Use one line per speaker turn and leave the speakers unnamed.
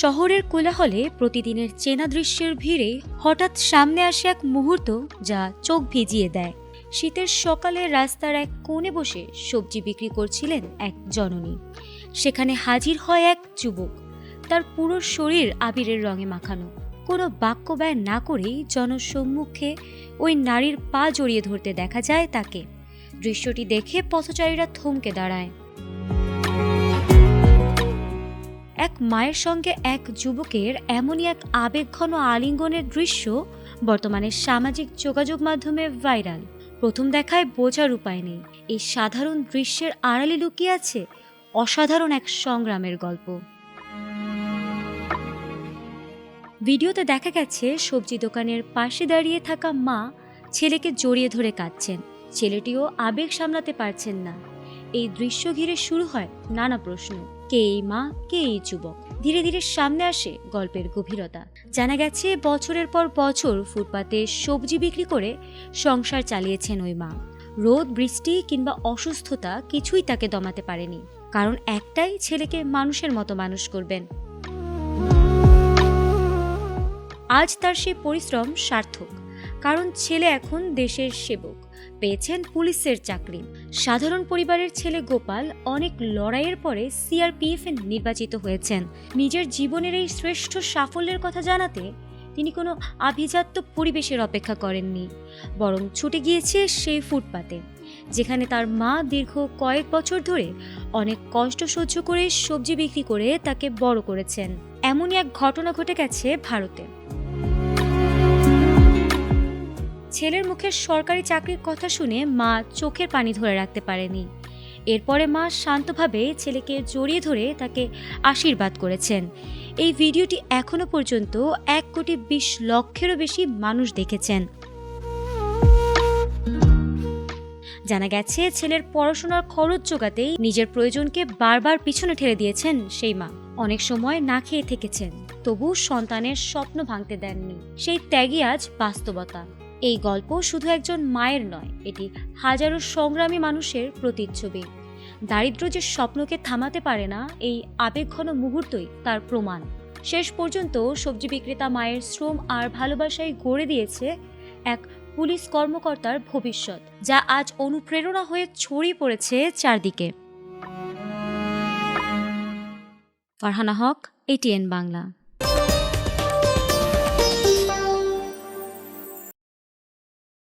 শহরের কোলাহলে প্রতিদিনের চেনা দৃশ্যের ভিড়ে হঠাৎ সামনে আসে এক মুহূর্ত যা চোখ ভিজিয়ে দেয়। শীতের সকালে রাস্তার এক কোণে বসে সবজি বিক্রি করছিলেন এক জননী। সেখানে হাজির হয় এক যুবক, তার পুরো শরীর আবিরের রঙে মাখানো। কোনো বাক্য ব্যয় না করেই জনসম্মুখে ওই নারীর পা জড়িয়ে ধরতে দেখা যায় তাকে। দৃশ্যটি দেখে পথচারীরা থমকে দাঁড়ায়। এক মায়ের সঙ্গে এক যুবকের এমনই এক আবেগঘন আলিঙ্গনের দৃশ্য বর্তমানে সামাজিক যোগাযোগ মাধ্যমে ভাইরাল। প্রথম দেখায় বোঝার উপায় নেই এই সাধারণ দৃশ্যের আড়ালে লুকিয়ে আছে অসাধারণ এক সংগ্রামের গল্প। ভিডিওতে দেখা গেছে সবজি দোকানের পাশে দাঁড়িয়ে থাকা মা ছেলেকে জড়িয়ে ধরে কাঁদছেন। ছেলেটিও আবেগ সামলাতে পারছেন না। এই দৃশ্য ঘিরে শুরু হয় নানা প্রশ্ন। কে এই মা, কে এই যুবক? ধীরে ধীরে সামনে আসে গল্পের গভীরতা। জানা গেছে বছরের পর বছর ফুটপাতে সবজি বিক্রি করে সংসার চালিয়েছেন ওই মা। রোদ, বৃষ্টি কিংবা অসুস্থতা কিছুই তাকে দমাতে পারেনি, কারণ একটাই, ছেলেকে মানুষের মতো মানুষ করবেন। আজ তার সেই পরিশ্রম সার্থক, কারণ ছেলে এখন দেশের সেবক, পেয়েছেন পুলিশের চাকরি। সাধারণ পরিবারের ছেলে গোপাল অনেক লড়াইয়ের পরে সিআরপিএফ এ নির্বাচিত হয়েছেন। নিজের জীবনের এই শ্রেষ্ঠ সাফল্যের কথা জানাতে তিনি কোনো আভিজাত্য পরিবেশের অপেক্ষা করেননি, বরং ছুটে গিয়েছে সেই ফুটপাতে, যেখানে তার মা দীর্ঘ কয়েক বছর ধরে অনেক কষ্ট সহ্য করে সবজি বিক্রি করে তাকে বড় করেছেন। এমনই এক ঘটনা ঘটে গেছে ভারতে। ছেলের মুখের সরকারি চাকরির কথা শুনে মা চোখের পানি ধরে রাখতে পারেনি। এরপরে মা শান্তভাবে ছেলেকে জড়িয়ে ধরে তাকে আশীর্বাদ করেছেন। এই ভিডিওটি এখনো পর্যন্ত 1,20,00,000-এরও বেশি মানুষ দেখেছেন। জানা গেছে ছেলের পড়াশোনার খরচ জোগাতেই নিজের প্রয়োজনকে বারবার পিছনে ঠেলে দিয়েছেন সেই মা। অনেক সময় না খেয়ে থেকেছেন, তবু সন্তানের স্বপ্ন ভাঙতে দেননি। সেই ত্যাগই আজ বাস্তবতা। এই গল্প শুধু একজন মায়ের নয়, এটি হাজারো সংগ্রামী মানুষের প্রতিচ্ছবি। দারিদ্র্য যে স্বপ্নকে থামাতে পারে না, এই আবেগঘন মুহূর্তই তার প্রমাণ। শেষ পর্যন্ত সবজি বিক্রেতা মায়ের শ্রম আর ভালোবাসায় গড়ে দিয়েছে এক পুলিশ কর্মকর্তার ভবিষ্যৎ, যা আজ অনুপ্রেরণা হয়ে ছড়িয়ে পড়েছে চারদিকে। ফারহানা হক, ATN বাংলা।